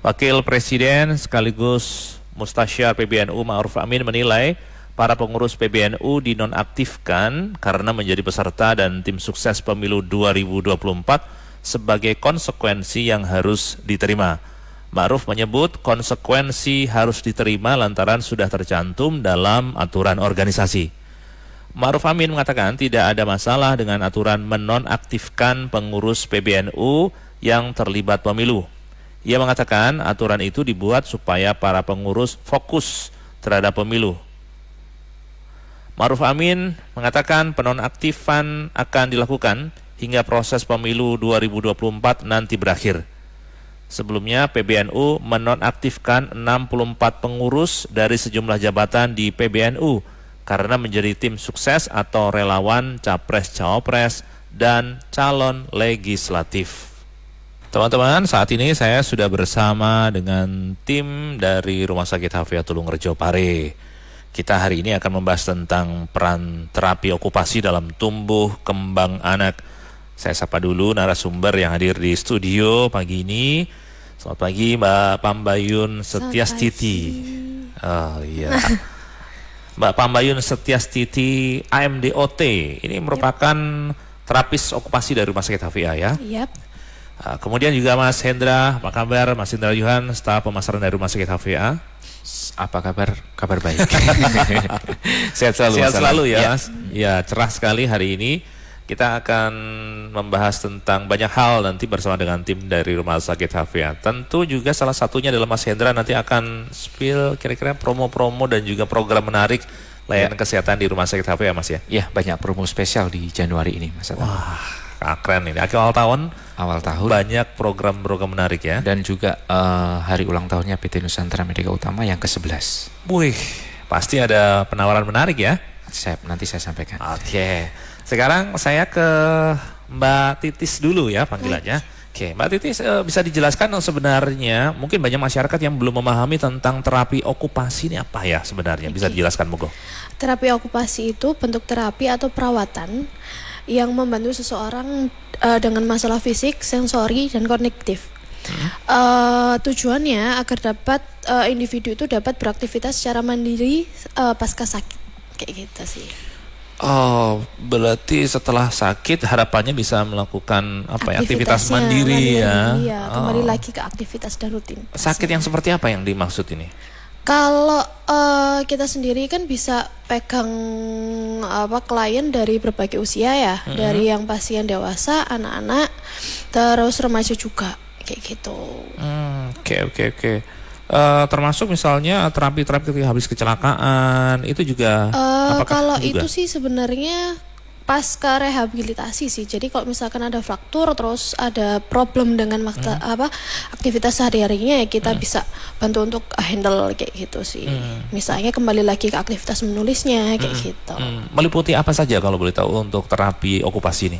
Wakil Presiden sekaligus Mustasyar PBNU Ma'ruf Amin menilai para pengurus PBNU dinonaktifkan karena menjadi peserta dan tim sukses pemilu 2024 sebagai konsekuensi yang harus diterima. Ma'ruf menyebut konsekuensi harus diterima lantaran sudah tercantum dalam aturan organisasi. Ma'ruf Amin mengatakan tidak ada masalah dengan aturan menonaktifkan pengurus PBNU yang terlibat pemilu. Ia mengatakan aturan itu dibuat supaya para pengurus fokus terhadap pemilu. Ma'ruf Amin mengatakan penonaktifan akan dilakukan hingga proses pemilu 2024 nanti berakhir. Sebelumnya PBNU menonaktifkan 64 pengurus dari sejumlah jabatan di PBNU karena menjadi tim sukses atau relawan capres-cawapres dan calon legislatif. Teman-teman, saat ini saya sudah bersama dengan tim dari Rumah Sakit Hafia Tulungarejo Pare. Kita hari ini akan membahas tentang peran terapi okupasi dalam tumbuh kembang anak. Saya sapa dulu narasumber yang hadir di studio pagi ini. Selamat pagi Mbak Pambayun Setiastiti. Oh iya. Mbak Pambayun Setiastiti AMDOT. Ini merupakan terapis okupasi dari Rumah Sakit Hafia ya. Yap. Kemudian juga Mas Hendra, apa kabar? Mas Hendra Yuhan, staf pemasaran dari Rumah Sakit Hafia. Apa kabar? Kabar baik. Sehat selalu. Sehat selalu ya, Mas. Ya, cerah sekali hari ini. Kita akan membahas tentang banyak hal nanti bersama dengan tim dari Rumah Sakit Hafia. Tentu juga salah satunya adalah Mas Hendra nanti akan spill kira-kira promo-promo dan juga program menarik layanan kesehatan di Rumah Sakit Hafia, Mas ya. Ya, banyak promo spesial di Januari ini, Mas. Wah, keren ini. Awal tahun banyak program-program menarik ya. Dan juga hari ulang tahunnya PT Nusantara Medika Utama yang ke-11. Wih, pasti ada penawaran menarik ya. Nanti saya sampaikan. Oke. Sekarang saya ke Mbak Titis dulu ya panggilannya. Oke, Mbak Titis bisa dijelaskan sebenarnya mungkin banyak masyarakat yang belum memahami tentang terapi okupasi ini apa ya sebenarnya? Bisa dijelaskan Mogo? Terapi okupasi itu bentuk terapi atau perawatan yang membantu seseorang dengan masalah fisik, sensori, dan kognitif. Tujuannya agar individu itu dapat beraktivitas secara mandiri pasca sakit, kayak gitu sih. Oh, berarti setelah sakit harapannya bisa melakukan aktivitas mandiri ya? Iya, kembali lagi ke aktivitas dan rutin. Sakit yang seperti apa yang dimaksud ini? Kalau kita sendiri kan bisa pegang klien dari berbagai usia ya, dari yang pasien dewasa, anak-anak, terus remaja juga, kayak gitu. Oke. Termasuk misalnya terapi-terapi ketika habis kecelakaan itu juga kalau juga? Itu sih sebenarnya pasca rehabilitasi sih. Jadi kalau misalkan ada fraktur terus ada problem dengan aktivitas sehari-harinya ya kita bisa bantu untuk handle kayak gitu sih. Misalnya kembali lagi ke aktivitas menulisnya kayak gitu. Meliputi apa saja kalau boleh tahu untuk terapi okupasi ini?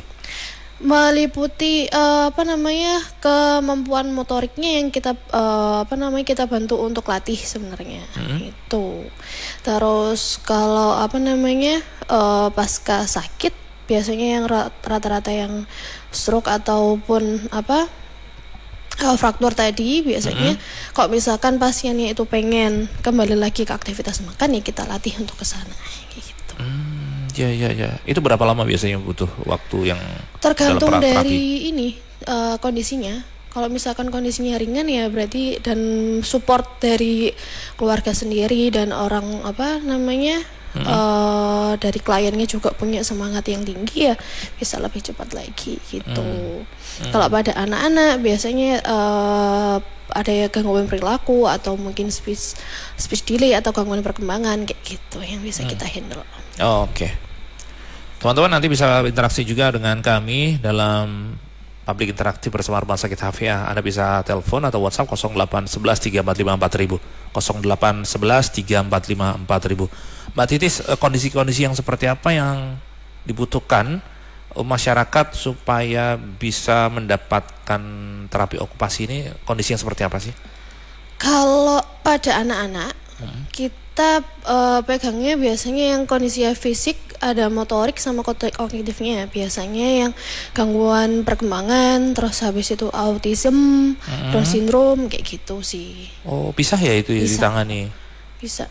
Meliputi kemampuan motoriknya yang kita kita bantu untuk latih sebenarnya itu. Terus kalau pasca sakit biasanya yang rata-rata yang stroke ataupun fraktur tadi biasanya kalau misalkan pasiennya itu pengen kembali lagi ke aktivitas makan ya kita latih untuk ke sana gitu. Ya. Itu berapa lama biasanya butuh waktu yang tergantung dari kondisinya. Kalau misalkan kondisinya ringan ya berarti dan support dari keluarga sendiri dan orang dari kliennya juga punya semangat yang tinggi ya bisa lebih cepat lagi gitu. Kalau pada anak-anak biasanya ada gangguan perilaku atau mungkin speech delay atau gangguan perkembangan kayak gitu yang bisa kita handle. Oke. Teman-teman nanti bisa interaksi juga dengan kami dalam publik interaktif bersama Rumah Sakit Hafia. Anda bisa telepon atau WhatsApp 0811 345 4000, 0811 345 4000. Mbak Titis, kondisi-kondisi yang seperti apa yang dibutuhkan masyarakat supaya bisa mendapatkan terapi okupasi ini? Kondisi yang seperti apa sih? Kalau pada anak-anak kita pegangnya biasanya yang kondisinya fisik ada motorik sama kognitifnya. Biasanya yang gangguan perkembangan, terus habis itu autism, Down syndrome kayak gitu sih. Oh, bisa ya itu ya Bisa. ditangani? Bisa.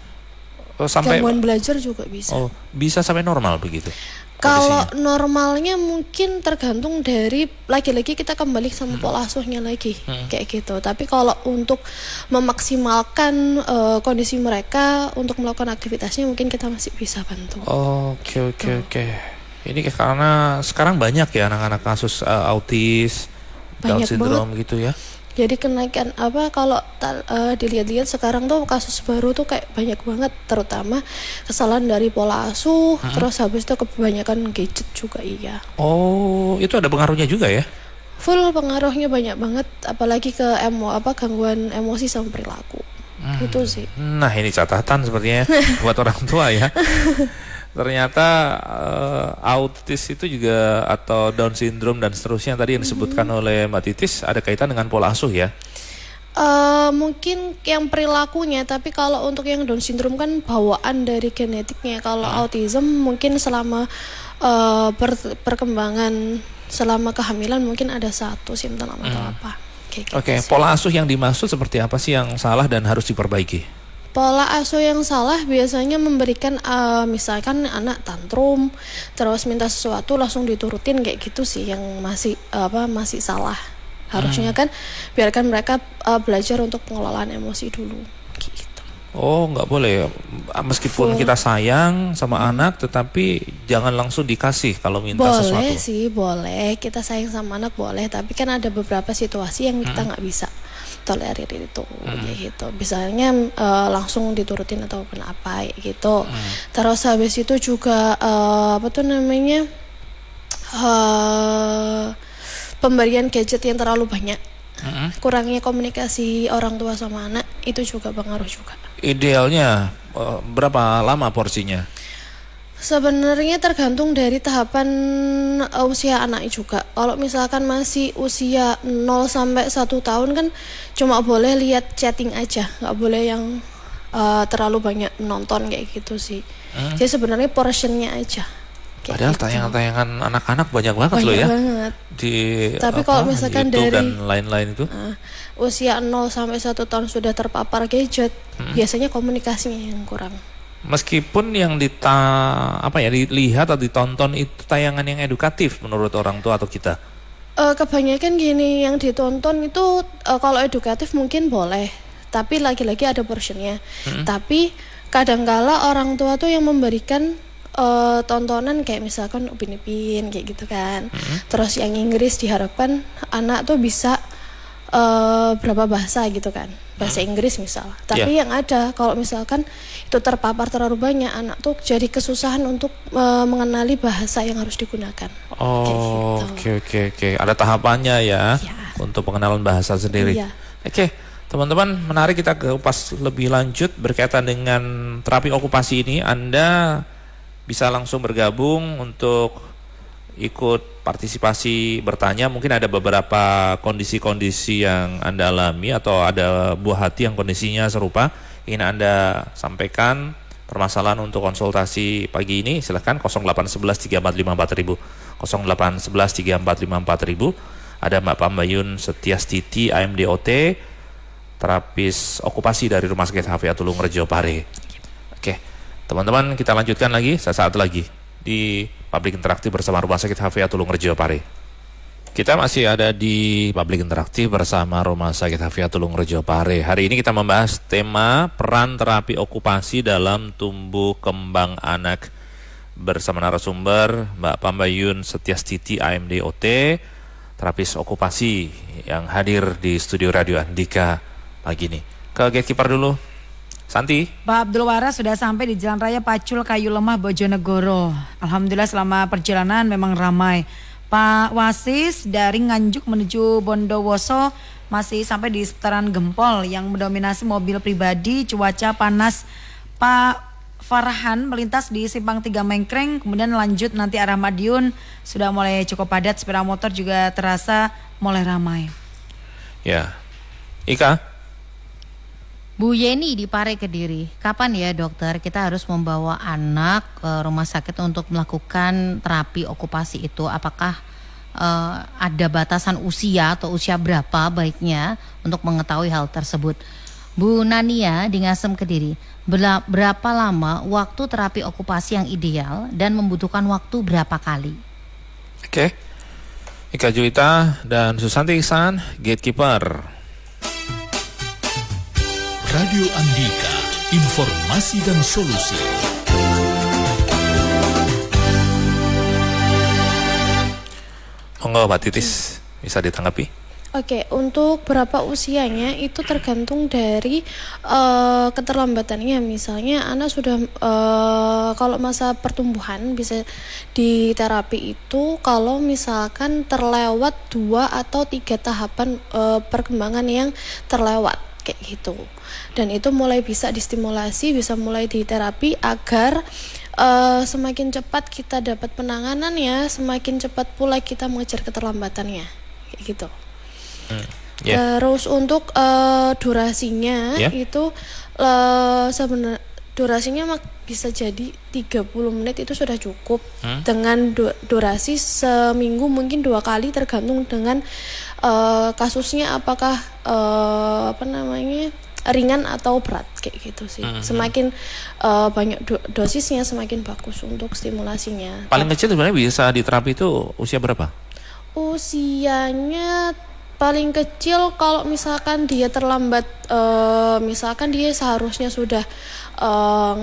Oh, sampai Gangguan belajar juga bisa. Oh, bisa sampai normal begitu. Kalau kondisinya? normalnya mungkin tergantung dari lagi-lagi kita kembali sama pola asuhnya lagi kayak gitu. Tapi kalau untuk memaksimalkan kondisi mereka untuk melakukan aktivitasnya mungkin kita masih bisa bantu. Oke. Ini karena sekarang banyak ya anak-anak kasus autis, Down Banyak syndrome gitu ya. Jadi kenaikan kalau dilihat-lihat sekarang tuh kasus baru tuh kayak banyak banget, terutama kesalahan dari pola asuh, terus habis itu kebanyakan gadget juga iya. Oh, itu ada pengaruhnya juga ya? Full pengaruhnya banyak banget, apalagi ke gangguan emosi sama perilaku. Itu sih. Nah, ini catatan sepertinya buat orang tua ya. Ternyata autis itu juga atau Down syndrome dan seterusnya tadi yang disebutkan oleh Mbak Titis ada kaitan dengan pola asuh ya? Mungkin yang perilakunya, tapi kalau untuk yang Down syndrome kan bawaan dari genetiknya. Kalau autism mungkin selama perkembangan, selama kehamilan mungkin ada satu simptom atau apa. Kayak gitu Oke, sih. pola asuh yang dimaksud seperti apa sih yang salah dan harus diperbaiki? Pola asuh yang salah biasanya memberikan misalkan anak tantrum terus minta sesuatu langsung diturutin kayak gitu sih yang masih salah. Harusnya kan biarkan mereka belajar untuk pengelolaan emosi dulu gitu. Oh, nggak boleh. Meskipun kita sayang sama anak, tetapi jangan langsung dikasih kalau minta sesuatu. Boleh sih, boleh. Kita sayang sama anak boleh, tapi kan ada beberapa situasi yang kita nggak bisa tolerir itu, kayak gitu. Misalnya langsung diturutin ataupun apa, gitu. Terus habis itu juga pemberian gadget yang terlalu banyak. Kurangnya komunikasi orang tua sama anak itu juga pengaruh juga. Idealnya berapa lama porsinya? Sebenarnya tergantung dari tahapan usia anak juga. Kalau misalkan masih usia 0 sampai 1 tahun kan cuma boleh lihat chatting aja, nggak boleh yang terlalu banyak nonton kayak gitu sih. Jadi sebenarnya portionnya aja. Kayak Padahal gitu. tayangan-tayangan anak-anak banyak banget loh ya. Banget. Di Tapi kalau misalkan YouTube dari dan lain-lain itu. Usia 0 sampai 1 tahun sudah terpapar gadget, biasanya komunikasinya yang kurang. Meskipun yang dilihat atau ditonton itu tayangan yang edukatif menurut orang tua atau kita. Kebanyakan gini yang ditonton itu kalau edukatif mungkin boleh, tapi lagi-lagi ada portionnya. Tapi kadangkala orang tua tuh yang memberikan tontonan kayak misalkan Upin Ipin kayak gitu kan. Terus yang Inggris diharapkan anak tuh bisa berapa bahasa gitu kan, bahasa Inggris misal. Tapi yang ada kalau misalkan itu terpapar terlalu banyak, anak tuh jadi kesusahan untuk mengenali bahasa yang harus digunakan. Oh, Kayak oke. Ada tahapannya ya Iya. untuk pengenalan bahasa sendiri. Iya. Oke, teman-teman, menarik kita kupas lebih lanjut berkaitan dengan terapi okupasi ini. Anda bisa langsung bergabung untuk ikut partisipasi bertanya. Mungkin ada beberapa kondisi-kondisi yang Anda alami atau ada buah hati yang kondisinya serupa ingin Anda sampaikan permasalahan untuk konsultasi pagi ini. Silahkan 0811 345 4000, 0811 345 4000. Ada Mbak Pambayun Setiastiti AMDOT, terapis okupasi dari Rumah Sakit Hafiatul Rejo Pare. Oke, teman-teman, kita lanjutkan lagi sesaat lagi di Publik Interaktif bersama Rumah Sakit Hafiatul Rejo Pare. Kita masih ada di Publik Interaktif bersama Rumah Sakit Hafiatul Rejo Pare. Hari ini kita membahas tema peran terapi okupasi dalam tumbuh kembang anak bersama narasumber Mbak Pambayun Setiastiti AMDOT, terapis okupasi yang hadir di studio Radio Andika pagi ini. Ke gatekeeper dulu, Santi. Pak Abdul Waras sudah sampai di Jalan Raya Pacul Kayu Lemah Bojonegoro. Alhamdulillah selama perjalanan memang ramai. Pak Wasis dari Nganjuk menuju Bondowoso masih sampai di seputaran Gempol yang mendominasi mobil pribadi, cuaca panas. Pak Farhan melintas di Simpang 3 Mengkreng, kemudian lanjut nanti arah Madiun sudah mulai cukup padat, sepeda motor juga terasa mulai ramai. Ya, Ika. Bu Yeni di Pare Kediri, kapan ya dokter kita harus membawa anak ke rumah sakit untuk melakukan terapi okupasi itu? Apakah ada batasan usia atau usia berapa baiknya untuk mengetahui hal tersebut? Bu Nania di Ngasem Kediri, berapa lama waktu terapi okupasi yang ideal dan membutuhkan waktu berapa kali? Oke. Ika Juwita dan Susanti Ihsan, Gatekeeper. Radio Andika, informasi dan solusi. Monggo Mbak Titis, bisa ditanggapi? Oke, untuk berapa usianya itu tergantung dari keterlambatannya. Misalnya anak sudah kalau masa pertumbuhan bisa di terapi itu kalau misalkan terlewat 2 atau 3 tahapan perkembangan yang terlewat kayak gitu. Dan itu mulai bisa distimulasi, bisa mulai di terapi agar semakin cepat kita dapat penanganannya, semakin cepat pula kita mengejar keterlambatannya kayak gitu. Terus untuk durasinya itu sebenarnya durasinya bisa jadi 30 menit itu sudah cukup. Dengan durasi seminggu mungkin 2 kali tergantung dengan kasusnya apakah ringan atau berat kayak gitu sih. Semakin banyak dosisnya semakin bagus untuk stimulasinya. Paling kecil sebenarnya bisa diterapi itu usia berapa? Usianya paling kecil kalau misalkan dia terlambat, misalkan dia seharusnya sudah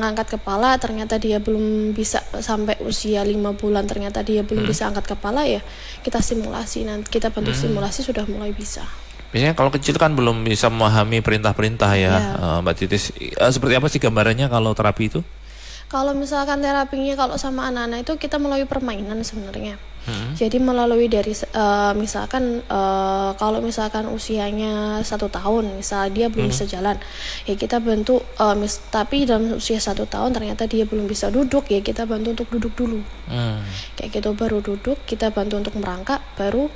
ngangkat kepala, ternyata dia belum bisa sampai usia 5 bulan, ternyata dia belum bisa angkat kepala, ya kita stimulasi, nanti kita bantu stimulasi sudah mulai bisa. Biasanya kalau kecil kan belum bisa memahami perintah-perintah ya, Mbak Titis. Seperti apa sih gambarannya kalau terapi itu? Kalau misalkan terapinya kalau sama anak-anak itu kita melalui permainan sebenarnya. Jadi melalui dari misalkan kalau misalkan usianya 1 tahun, misal dia belum bisa jalan, ya kita bantu. Tapi dalam usia 1 tahun ternyata dia belum bisa duduk, ya kita bantu untuk duduk dulu. Kayak gitu, baru duduk kita bantu untuk merangkak, baru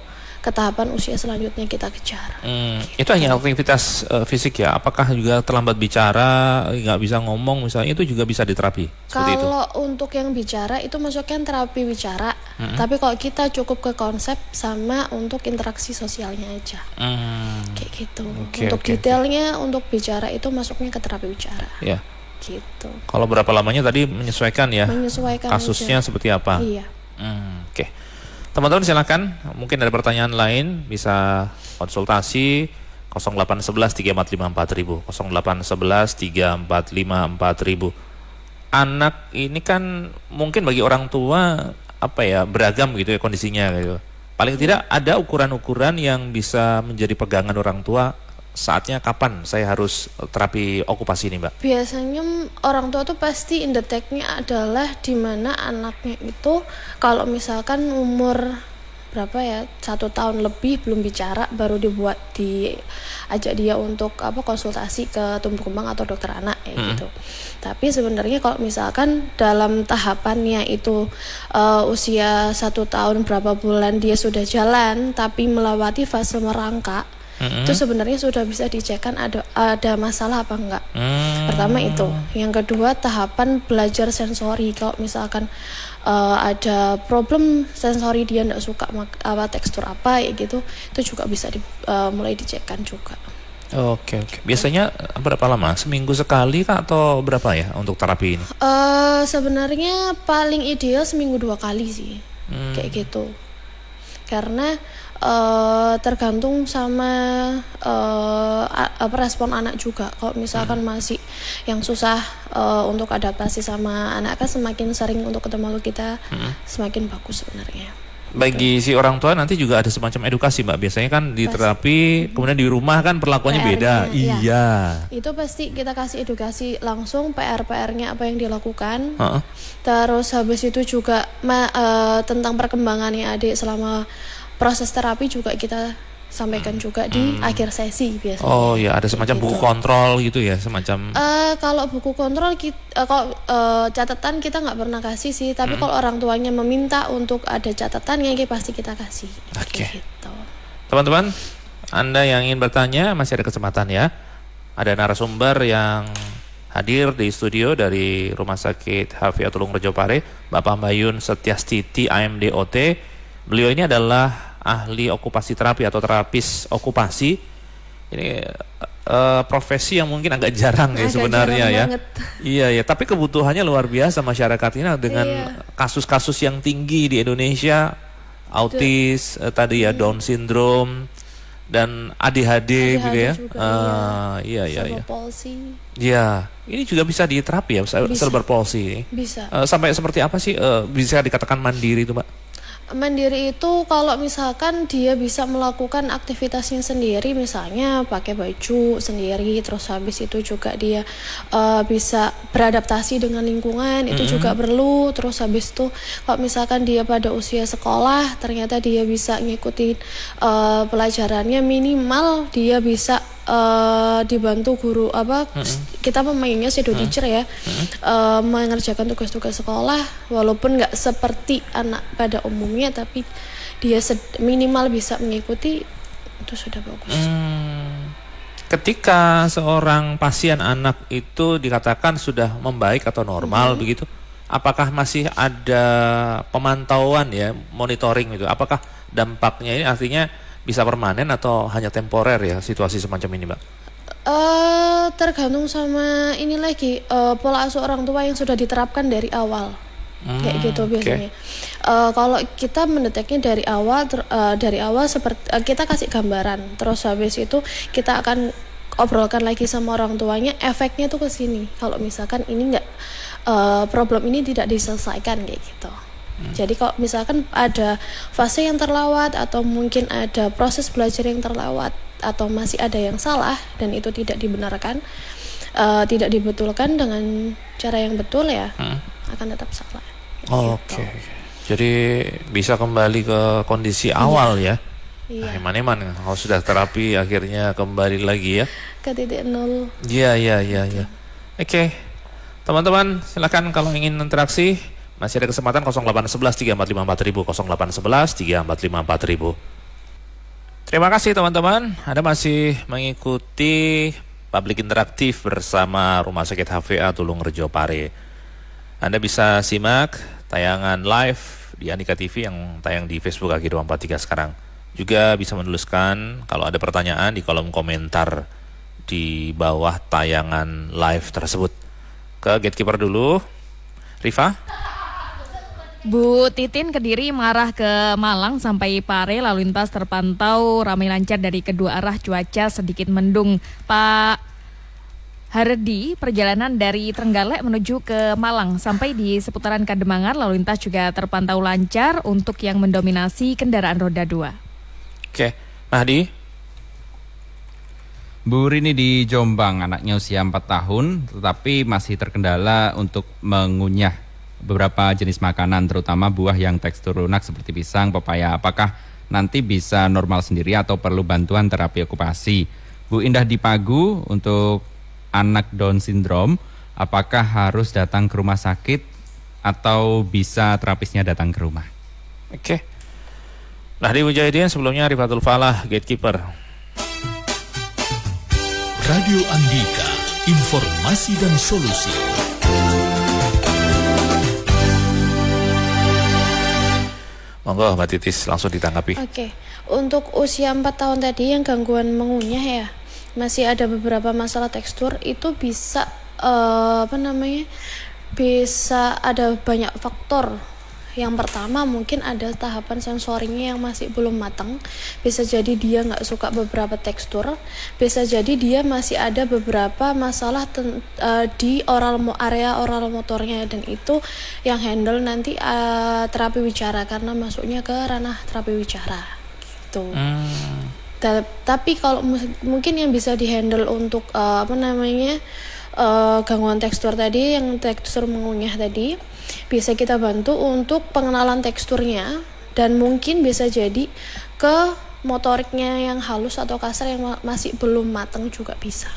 ke tahapan usia selanjutnya kita kejar. Itu hanya aktivitas fisik ya? Apakah juga terlambat bicara, nggak bisa ngomong misalnya, itu juga bisa diterapi? Kalau untuk yang bicara itu masuknya terapi bicara, tapi kalau kita cukup ke konsep sama untuk interaksi sosialnya aja. Kayak gitu. Untuk detailnya, untuk bicara itu masuknya ke terapi bicara. Ya. Gitu. Kalau berapa lamanya tadi menyesuaikan ya? Menyesuaikan kasusnya aja. Seperti apa? Iya. Oke. Teman-teman silakan, mungkin ada pertanyaan lain bisa konsultasi 0811 345 4000, 0811 345 4000. Anak ini kan mungkin bagi orang tua beragam gitu ya kondisinya gitu. Paling tidak ada ukuran-ukuran yang bisa menjadi pegangan orang tua. Saatnya kapan saya harus terapi okupasi ini, Mbak? Biasanya orang tua tuh pasti indeteknya adalah di mana anaknya itu kalau misalkan umur berapa ya, 1 tahun lebih belum bicara, baru diajak dia untuk konsultasi ke tumbuh kembang atau dokter anak gitu. Tapi sebenarnya kalau misalkan dalam tahapannya itu usia 1 tahun berapa bulan dia sudah jalan tapi melewati fase merangkak, itu sebenarnya sudah bisa dicekkan ada masalah apa enggak. Pertama itu. Yang kedua, tahapan belajar sensori. Kalau misalkan ada problem sensori, dia enggak suka tekstur apa ya gitu, itu juga bisa mulai dicekkan juga. Oke. Biasanya berapa lama? Seminggu sekali kah atau berapa ya untuk terapi ini? Sebenarnya paling ideal seminggu 2 kali sih. Kayak gitu. Karena tergantung sama respon anak juga. Kalau misalkan masih yang susah untuk adaptasi sama anak, kan semakin sering untuk ketemu kita semakin bagus sebenarnya. Bagi si orang tua nanti juga ada semacam edukasi, Mbak. Biasanya kan di terapi, kemudian di rumah kan perlakuannya beda. Iya. Itu pasti kita kasih edukasi langsung, PR-nya apa yang dilakukan. Terus habis itu juga tentang perkembangannya adik selama proses terapi juga kita sampaikan juga di akhir sesi biasanya. Oh ya, ada semacam buku kontrol gitu ya, semacam. Kalau buku kontrol kalau catatan kita nggak pernah kasih sih, tapi kalau orang tuanya meminta untuk ada catatannya, pasti kita kasih. Oke. Gitu. Teman-teman, Anda yang ingin bertanya masih ada kesempatan ya. ada narasumber yang hadir di studio dari Rumah Sakit HVA Tulung Rejo Pare, Bapak Mbayun Setiastiti AMDOT. Beliau ini adalah ahli okupasi terapi atau terapis okupasi. Ini profesi yang mungkin agak jarang ya sebenarnya ya. Banget. Iya ya, tapi kebutuhannya luar biasa masyarakat ini dengan kasus-kasus yang tinggi di Indonesia, autis, tadi ya Down syndrome dan ADHD gitu ya. Juga, iya. Sama palsy. Iya, ini juga bisa diterapi ya, cerebral palsy. Bisa. Sampai seperti apa sih bisa dikatakan mandiri itu, Mbak? Mandiri itu kalau misalkan dia bisa melakukan aktivitasnya sendiri, misalnya pakai baju sendiri, terus habis itu juga dia bisa beradaptasi dengan lingkungan, itu juga perlu. Terus habis itu kalau misalkan dia pada usia sekolah, ternyata dia bisa ngikutin pelajarannya, minimal dia bisa dibantu guru kita pemainnya shadow teacher ya, mengerjakan tugas-tugas sekolah walaupun nggak seperti anak pada umumnya, tapi dia minimal bisa mengikuti, itu sudah bagus. Ketika seorang pasien anak itu dikatakan sudah membaik atau normal begitu, apakah masih ada pemantauan ya, monitoring gitu? Apakah dampaknya ini artinya bisa permanen atau hanya temporer ya situasi semacam ini, Mbak? Tergantung sama ini lagi pola asuh orang tua yang sudah diterapkan dari awal, kayak gitu biasanya. Kalau kita mendeteknya dari awal seperti kita kasih gambaran, terus habis itu kita akan obrolkan lagi sama orang tuanya, efeknya tuh ke sini. Kalau misalkan ini nggak problem ini tidak diselesaikan kayak gitu. Jadi kalau misalkan ada fase yang terlewat atau mungkin ada proses belajar yang terlewat atau masih ada yang salah dan itu tidak dibenarkan, tidak dibetulkan dengan cara yang betul ya, akan tetap salah. Oke. Jadi bisa kembali ke kondisi awal ya. Iya. Eman-eman kalau sudah terapi akhirnya kembali lagi ya Ke titik nol. Iya. Oke. Teman-teman silakan kalau ingin interaksi, masih ada kesempatan 0811 3454000, 0811 3454000. Terima kasih teman-teman, Anda masih mengikuti Public Interaktif bersama Rumah Sakit HVA Tulung Rejo Pare. Anda bisa simak tayangan live di Andika TV yang tayang di Facebook AG243 sekarang. Juga bisa menuliskan kalau ada pertanyaan di kolom komentar di bawah tayangan live tersebut. Ke gatekeeper dulu, Rifa. Bu Titin Kediri mengarah ke Malang sampai Pare, lalu lintas terpantau ramai lancar dari kedua arah, cuaca sedikit mendung. Pak Hardi, perjalanan dari Trenggalek menuju ke Malang sampai di seputaran Kademangan, lalu lintas juga terpantau lancar untuk yang mendominasi kendaraan roda 2. Oke, Mahdi. Bu Rini di Jombang, anaknya usia 4 tahun tetapi masih terkendala untuk mengunyah beberapa jenis makanan, terutama buah yang tekstur lunak seperti pisang, pepaya. Apakah nanti bisa normal sendiri atau perlu bantuan terapi okupasi? Bu Indah di Pagu, untuk anak Down syndrome, apakah harus datang ke rumah sakit atau bisa terapisnya datang ke rumah? Oke. Mahdi Mujahidin, sebelumnya Rifatul Falah, gatekeeper. Radio Andika, informasi dan solusi. Monggo Mbak Titis langsung ditanggapi. Oke. Untuk usia 4 tahun tadi yang gangguan mengunyah ya, masih ada beberapa masalah tekstur, itu bisa bisa ada banyak faktor. Yang pertama mungkin ada tahapan sensorinya yang masih belum matang. Bisa jadi dia nggak suka beberapa tekstur. Bisa jadi dia masih ada beberapa masalah di area oral motornya, dan itu yang handle nanti terapi wicara karena masuknya ke ranah terapi wicara gitu. Tapi kalau mungkin yang bisa dihandle untuk gangguan tekstur tadi, yang tekstur mengunyah tadi, bisa kita bantu untuk pengenalan teksturnya, dan mungkin bisa jadi ke motoriknya yang halus atau kasar yang masih belum matang juga bisa.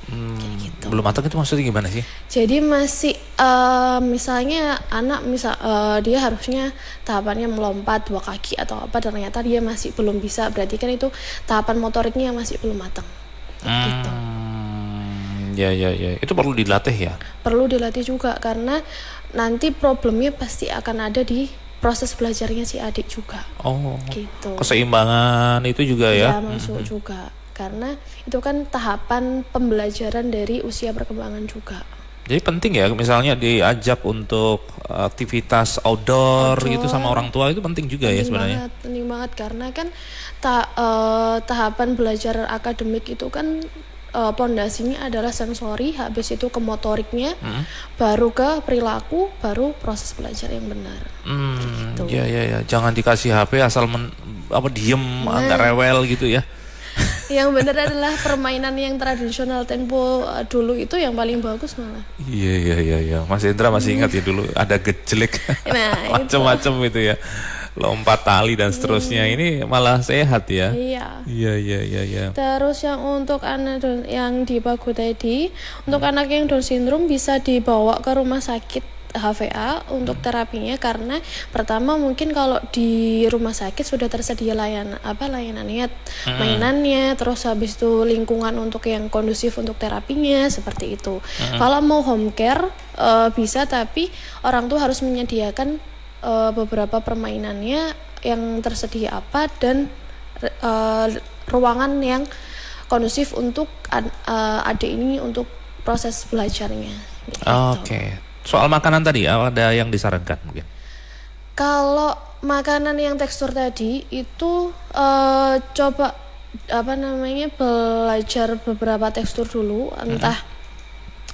Kayak gitu. Belum matang itu maksudnya gimana sih? Jadi masih misalnya anak dia harusnya tahapannya melompat 2 kaki atau apa, ternyata dia masih belum bisa, berarti kan itu tahapan motoriknya yang masih belum matang. Gitu. Ya, itu perlu dilatih ya. Perlu dilatih juga karena nanti problemnya pasti akan ada di proses belajarnya si adik juga. Oh. Gitu. Keseimbangan itu juga ya. Ya masuk juga karena itu kan tahapan pembelajaran dari usia perkembangan juga. Jadi penting ya, misalnya diajak untuk aktivitas outdoor gitu sama orang tua, itu penting juga ya sebenarnya. Penting banget karena kan tahapan belajar akademik itu kan pondasinya adalah sensori, habis itu ke motoriknya, baru ke perilaku, baru proses belajar yang benar. Gitu. Ya, jangan dikasih HP asal diem, nggak rewel gitu ya. Yang benar adalah permainan yang tradisional tempo dulu itu yang paling bagus malah. Iya. Mas Indra masih ingat ya dulu ada gejlek, Nah, macam-macam itu ya, lompat tali dan seterusnya. Ini malah sehat ya. Iya. Terus yang untuk anak yang di Pagu tadi, untuk anak yang Down syndrome bisa dibawa ke rumah sakit HVA untuk terapinya karena pertama mungkin kalau di rumah sakit sudah tersedia layanannya, mainannya, terus habis itu lingkungan untuk yang kondusif untuk terapinya seperti itu. Kalau mau home care bisa, tapi orang tua harus menyediakan beberapa permainannya yang tersedia dan ruangan yang kondusif untuk adik ini untuk proses belajarnya. Gitu. Oke. Soal makanan tadi ada yang disarankan mungkin? Kalau makanan yang tekstur tadi itu coba belajar beberapa tekstur dulu, entah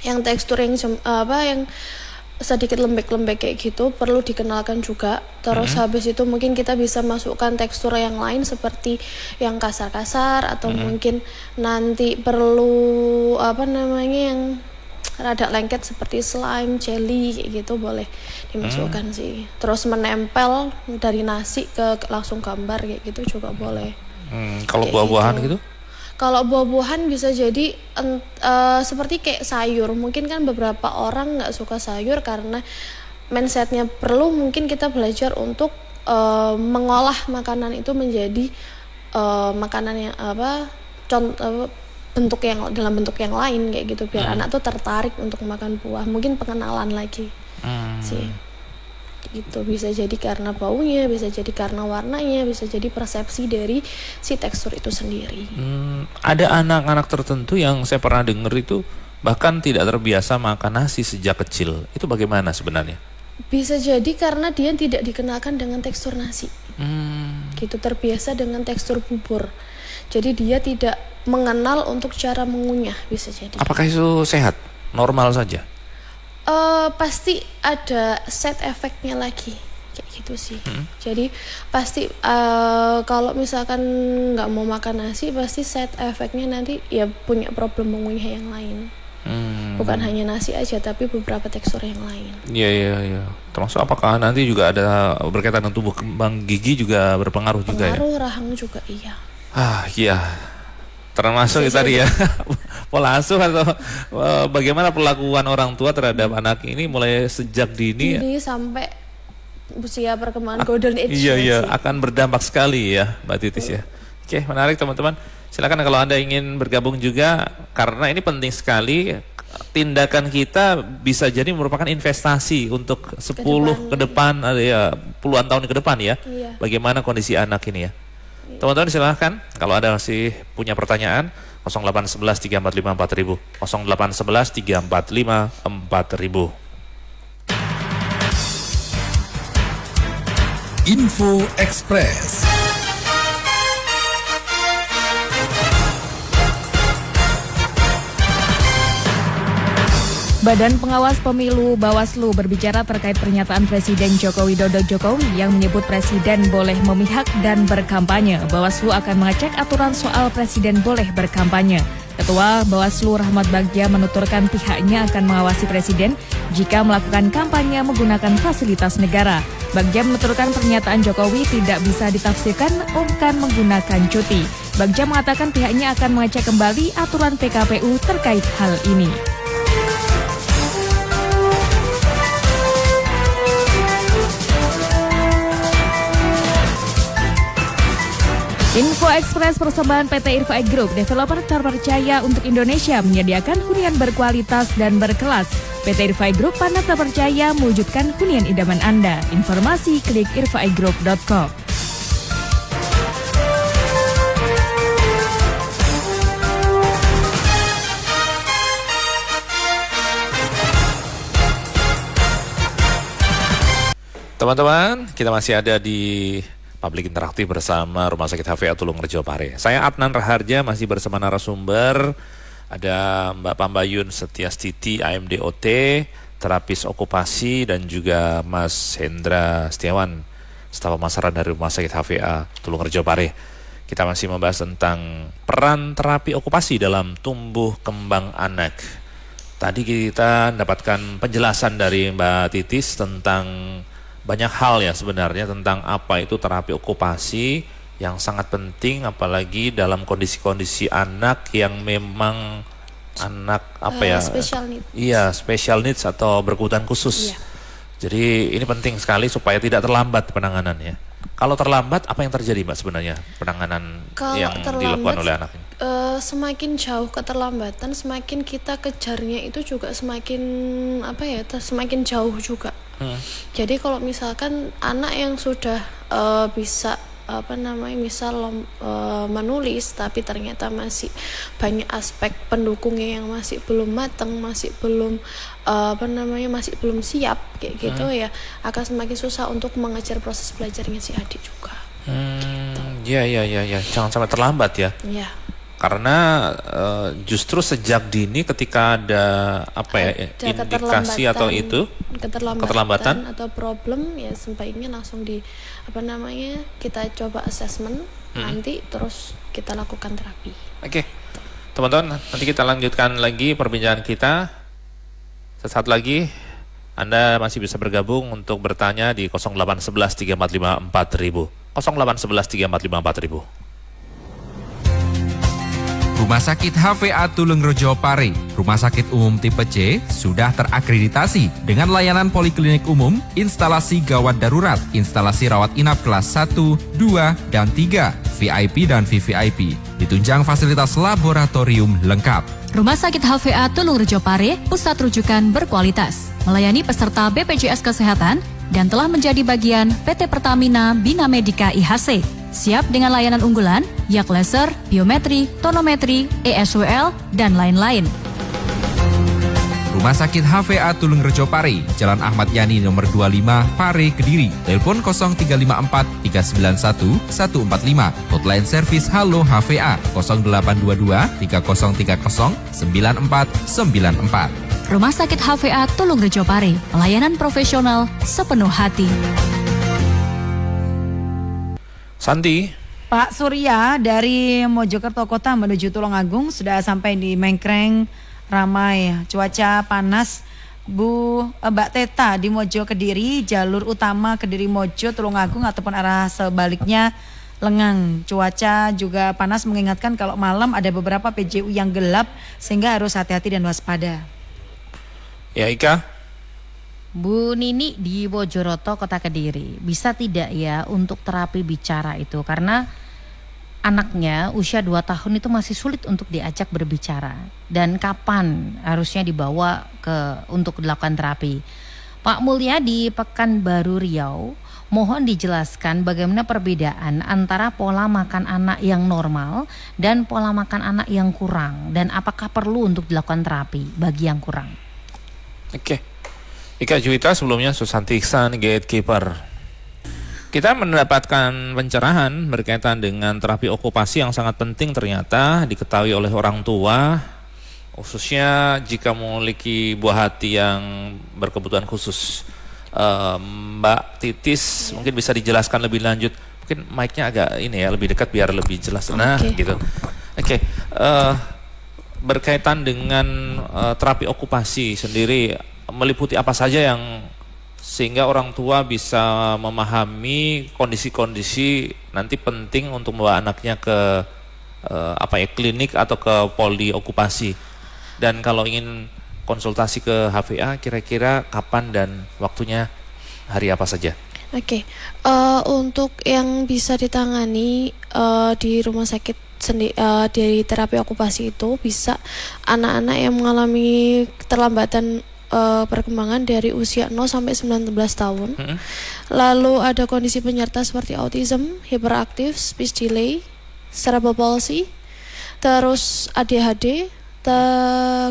yang tekstur yang sedikit lembek-lembek kayak gitu perlu dikenalkan juga. Terus habis itu mungkin kita bisa masukkan tekstur yang lain seperti yang kasar-kasar atau mungkin nanti perlu yang rada lengket seperti slime, jelly kayak gitu boleh dimasukkan sih. Terus menempel dari nasi ke langsung gambar kayak gitu juga boleh. Kalau buah-buahan gitu? Kalau buah-buahan bisa jadi seperti kayak sayur. Mungkin kan beberapa orang nggak suka sayur karena mindsetnya perlu mungkin kita belajar untuk mengolah makanan itu menjadi makanan yang dalam bentuk yang lain kayak gitu biar anak tuh tertarik untuk makan buah. Mungkin pengenalan lagi sih. Itu bisa jadi karena baunya, bisa jadi karena warnanya, bisa jadi persepsi dari si tekstur itu sendiri. Ada anak-anak tertentu yang saya pernah dengar itu bahkan tidak terbiasa makan nasi sejak kecil. Itu bagaimana sebenarnya? Bisa jadi karena dia tidak dikenalkan dengan tekstur nasi. Gitu, terbiasa dengan tekstur bubur. Jadi dia tidak mengenal untuk cara mengunyah, bisa jadi. Apakah itu sehat? Normal saja? Pasti ada side efeknya lagi kayak gitu sih. Jadi pasti kalau misalkan nggak mau makan nasi pasti side efeknya nanti ya punya problem mengunyah yang lain. Bukan hanya nasi aja tapi beberapa tekstur yang lain. Iya. Termasuk apakah nanti juga ada berkaitan dengan tumbuh kembang gigi juga berpengaruh juga ya? Pengaruh rahang juga iya. Iya. Termasuk tadi ya pola asuh atau bagaimana perlakuan orang tua terhadap anak ini mulai sejak dini sampai usia perkembangan golden age. Iya, akan berdampak sekali ya Mbak Titis ya. Oke, menarik teman-teman. Silakan kalau Anda ingin bergabung juga karena ini penting sekali. Tindakan kita bisa jadi merupakan investasi untuk 10 ke depan ya, puluhan tahun ke depan ya. Iya. Bagaimana kondisi anak ini ya. Teman-teman silahkan kalau ada masih punya pertanyaan 0811 345 4000 0811 345 4000. Info Express. Badan Pengawas Pemilu Bawaslu berbicara terkait pernyataan Presiden Joko Widodo yang menyebut Presiden boleh memihak dan berkampanye. Bawaslu akan mengecek aturan soal Presiden boleh berkampanye. Ketua Bawaslu Rahmat Bagja menuturkan pihaknya akan mengawasi Presiden jika melakukan kampanye menggunakan fasilitas negara. Bagja menuturkan pernyataan Jokowi tidak bisa ditafsirkan bukan menggunakan cuti. Bagja mengatakan pihaknya akan mengecek kembali aturan PKPU terkait hal ini. Info Express persembahan PT Irfai Group, developer terpercaya untuk Indonesia, menyediakan hunian berkualitas dan berkelas. PT Irfai Group panat terpercaya mewujudkan hunian idaman Anda. Informasi klik irfaigroup.com. Teman-teman, kita masih ada di Publik Interaktif bersama Rumah Sakit HVA Tulungarejo Pare. Saya Adnan Raharja, masih bersama narasumber. Ada Mbak Pambayun Setiastiti, AMDOT, terapis okupasi, dan juga Mas Hendra Setiawan, staf pemasaran dari Rumah Sakit HVA Tulungarejo Pare. Kita masih membahas tentang peran terapi okupasi dalam tumbuh kembang anak. Tadi kita mendapatkan penjelasan dari Mbak Titis tentang banyak hal ya sebenarnya tentang apa itu terapi okupasi yang sangat penting, apalagi dalam kondisi-kondisi anak yang memang anak special needs. Iya, special needs atau berkebutuhan khusus. Iya. Jadi ini penting sekali supaya tidak terlambat penanganannya. Kalau terlambat, apa yang terjadi Mbak sebenarnya penanganan yang dilakukan oleh anak ini? Semakin jauh keterlambatan, semakin kita kejarnya itu juga semakin semakin jauh juga. Jadi kalau misalkan anak yang sudah bisa menulis, tapi ternyata masih banyak aspek pendukungnya yang masih belum matang, masih belum masih belum siap kayak gitu ya, akan semakin susah untuk mengejar proses belajarnya si adik juga. Ya, jangan sampai terlambat ya. Iya. Karena justru sejak dini ketika ada indikasi atau itu keterlambatan atau problem, ya sebaiknya langsung kita coba assessment, nanti terus kita lakukan terapi. Oke. Teman-teman, nanti kita lanjutkan lagi perbincangan kita. Sesaat lagi Anda masih bisa bergabung untuk bertanya di 0811 345 4000. 0811 345 4000. Rumah Sakit HVA Tulungarejo Pare, Rumah Sakit Umum Tipe C, sudah terakreditasi dengan layanan poliklinik umum, instalasi gawat darurat, instalasi rawat inap kelas 1, 2, dan 3, VIP dan VVIP, ditunjang fasilitas laboratorium lengkap. Rumah Sakit HVA Tulungarejo Pare, pusat rujukan berkualitas, melayani peserta BPJS Kesehatan, dan telah menjadi bagian PT Pertamina Bina Medica IHC. Siap dengan layanan unggulan, yak laser, biometri, tonometri, ESWL, dan lain-lain. Rumah Sakit HVA Tulungarejo Pare, Jalan Ahmad Yani nomor 25, Pare, Kediri. Telepon 0354 391 145. Hotline service Halo HVA 0822 3030 9494. Rumah Sakit HVA Tulungarejo Pare, pelayanan profesional sepenuh hati. Santi. Pak Surya dari Mojokerto Kota menuju Tulungagung sudah sampai di Mengkreng, ramai, cuaca panas. Mbak Teta di Mojo Kediri, jalur utama Kediri Mojo Tulungagung ataupun arah sebaliknya lengang. Cuaca juga panas, mengingatkan kalau malam ada beberapa PJU yang gelap sehingga harus hati-hati dan waspada. Ya, Ika. Bu Nini di Bojoroto, Kota Kediri, bisa tidak ya untuk terapi bicara itu? Karena anaknya usia 2 tahun itu masih sulit untuk diajak berbicara. Dan kapan harusnya dibawa untuk dilakukan terapi? Pak Mulya di Pekanbaru Riau, mohon dijelaskan bagaimana perbedaan antara pola makan anak yang normal dan pola makan anak yang kurang, dan apakah perlu untuk dilakukan terapi bagi yang kurang? Oke. Ika Juwita, sebelumnya Susanti Iksan, Gatekeeper. Kita mendapatkan pencerahan berkaitan dengan terapi okupasi yang sangat penting ternyata diketahui oleh orang tua, khususnya jika memiliki buah hati yang berkebutuhan khusus. Mbak Titis, mungkin bisa dijelaskan lebih lanjut. Mungkin mic-nya agak lebih dekat biar lebih jelas. Nah, gitu. Oke. Berkaitan dengan terapi okupasi sendiri, meliputi apa saja yang sehingga orang tua bisa memahami kondisi-kondisi nanti penting untuk membawa anaknya ke klinik atau ke poli okupasi. Dan kalau ingin konsultasi ke HVA, kira-kira kapan dan waktunya hari apa saja? Oke, untuk yang bisa ditangani di rumah sakit di terapi okupasi itu bisa anak-anak yang mengalami keterlambatan perkembangan dari usia 0 sampai 19 tahun. Lalu ada kondisi penyerta seperti autism, hyperaktif, speech delay, cerebral palsy, terus ADHD,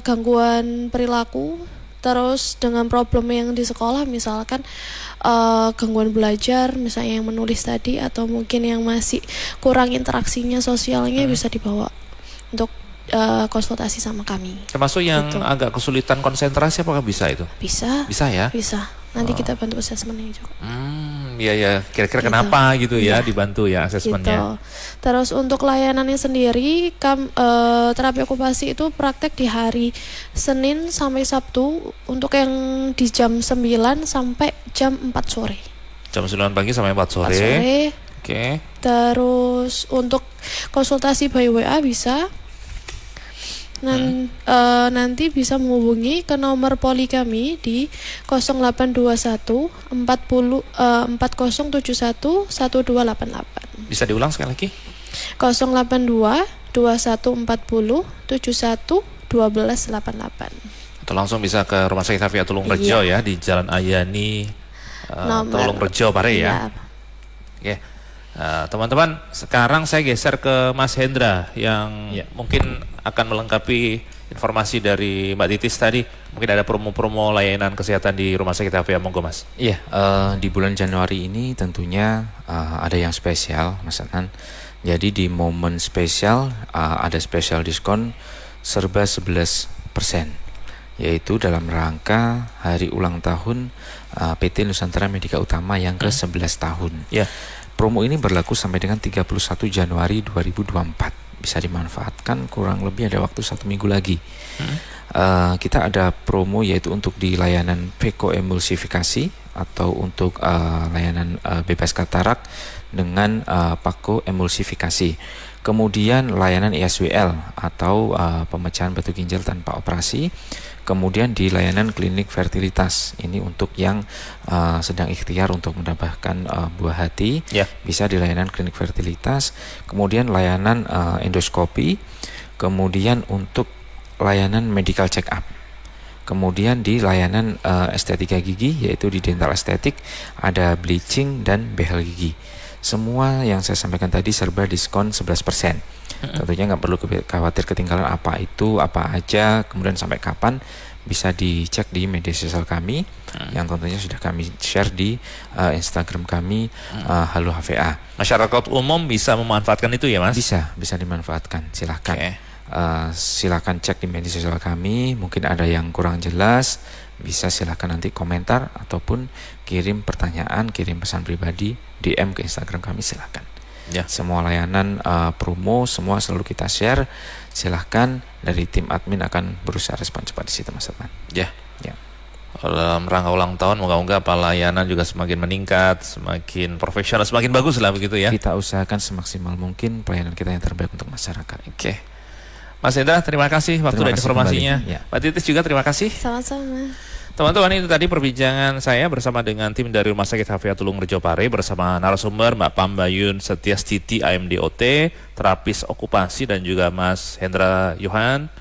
gangguan perilaku, terus dengan problem yang di sekolah misalkan gangguan belajar misalnya yang menulis tadi, atau mungkin yang masih kurang interaksinya sosialnya bisa dibawa untuk konsultasi sama kami. Termasuk yang Gitu. agak kesulitan konsentrasi, apakah bisa itu? Bisa Ya? bisa nanti kita bantu asesmennya juga Iya. Kira-kira Gitu. kenapa gitu ya, Iya. dibantu ya asesmennya. gitu. Terus untuk layanannya sendiri terapi okupasi itu praktek di hari Senin sampai Sabtu untuk yang di jam 9 sampai jam 4 sore. Jam 9 pagi sampai 4 sore. 4 sore. Oke. Terus untuk konsultasi by WA bisa. Nanti bisa menghubungi ke nomor poli kami di 0821 4071 1288. Bisa diulang sekali lagi? 082 2140 71 1288. Atau langsung bisa ke Rumah Sakit Hafia Tulung Rejo ya, di Jalan Ayani Tulung Rejo Pare ya. Oke. Teman-teman, sekarang saya geser ke Mas Hendra yang mungkin akan melengkapi informasi dari Mbak Titis tadi. Mungkin ada promo-promo layanan kesehatan di Rumah Sakit Hafia, monggo Mas. Iya, di bulan Januari ini tentunya ada yang spesial, Mas Adnan. Jadi di momen spesial ada spesial diskon serba 11%, yaitu dalam rangka hari ulang tahun PT Nusantara Medika Utama yang ke-11 tahun. Ya. Promo ini berlaku sampai dengan 31 Januari 2024. Bisa dimanfaatkan, kurang lebih ada waktu 1 minggu lagi. Kita ada promo yaitu untuk di layanan peko-emulsifikasi atau untuk layanan bebas katarak dengan pako-emulsifikasi. Kemudian layanan ISWL atau pemecahan batu ginjal tanpa operasi. Kemudian di layanan klinik fertilitas, ini untuk yang sedang ikhtiar untuk mendapatkan buah hati, bisa di layanan klinik fertilitas. Kemudian layanan endoskopi, kemudian untuk layanan medical check up. Kemudian di layanan estetika gigi, yaitu di dental estetik ada bleaching dan behel gigi. Semua yang saya sampaikan tadi serba diskon 11%. Tentunya nggak perlu khawatir ketinggalan apa itu, apa aja, kemudian sampai kapan, bisa dicek di media sosial kami yang tentunya sudah kami share di Instagram kami Halo HVA. Masyarakat umum bisa memanfaatkan itu ya Mas? Bisa dimanfaatkan, silahkan. Silahkan cek di media sosial kami, mungkin ada yang kurang jelas, bisa silahkan nanti komentar ataupun kirim pertanyaan, kirim pesan pribadi, DM ke Instagram kami, silahkan. Semua layanan promo semua selalu kita share. Silahkan, dari tim admin akan berusaha respon cepat di situ Mas Adnan. Dalam rangka ulang tahun, moga-moga pelayanan juga semakin meningkat, semakin profesional, semakin bagus lah begitu ya. Kita usahakan semaksimal mungkin pelayanan kita yang terbaik untuk masyarakat. Oke. Mas Hendra, terima kasih waktu dan informasinya. Mbak Titis juga terima kasih. Sama-sama. Teman-teman, itu tadi perbincangan saya bersama dengan tim dari Rumah Sakit Hafia Tulung Rejo Pare bersama narasumber Mbak Pambayun Setiastiti AMDOT, terapis okupasi, dan juga Mas Hendra Yohan,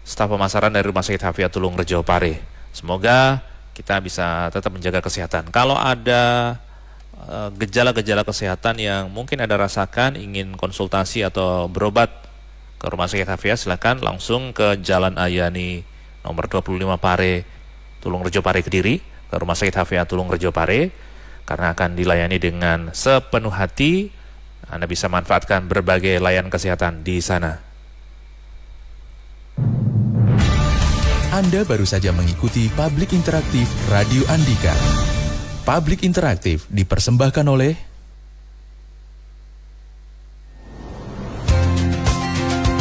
staf pemasaran dari Rumah Sakit Hafia Tulung Rejo Pare. Semoga kita bisa tetap menjaga kesehatan. Kalau ada gejala-gejala kesehatan yang mungkin Anda rasakan, ingin konsultasi atau berobat ke Rumah Sakit Hafia, silakan langsung ke Jalan Ayani nomor 25 Pare, Tulung Rejo Pare Kediri, ke Rumah Sakit Hafia Tulung Rejo Pare, karena akan dilayani dengan sepenuh hati. Anda bisa manfaatkan berbagai layanan kesehatan di sana. Anda baru saja mengikuti Publik Interaktif Radio Andika. Publik Interaktif dipersembahkan oleh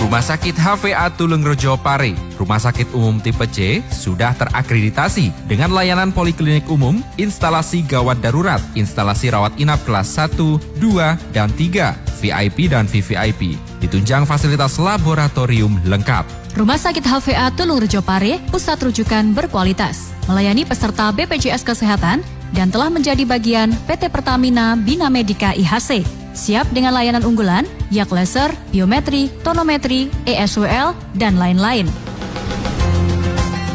Rumah Sakit HVA Tulung Rejo Pare, Rumah Sakit Umum Tipe C, sudah terakreditasi dengan layanan poliklinik umum, instalasi gawat darurat, instalasi rawat inap kelas 1, 2, dan 3, VIP dan VVIP. Ditunjang fasilitas laboratorium lengkap. Rumah Sakit HVA Tulung Rejo Pare, pusat rujukan berkualitas, melayani peserta BPJS Kesehatan dan telah menjadi bagian PT Pertamina Bina Medica IHC. Siap dengan layanan unggulan, yak laser, biometri, tonometri, ESWL, dan lain-lain.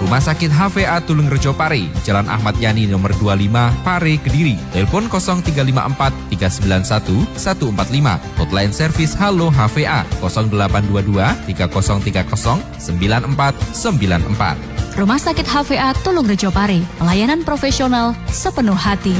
Rumah Sakit HVA Tulung Rejo Pare, Jalan Ahmad Yani nomor 25, Pare, Kediri. Telepon 0354 391 145. Hotline servis Halo HVA 0822 3030 9494. Rumah Sakit HVA Tulung Rejo Pare, pelayanan profesional sepenuh hati.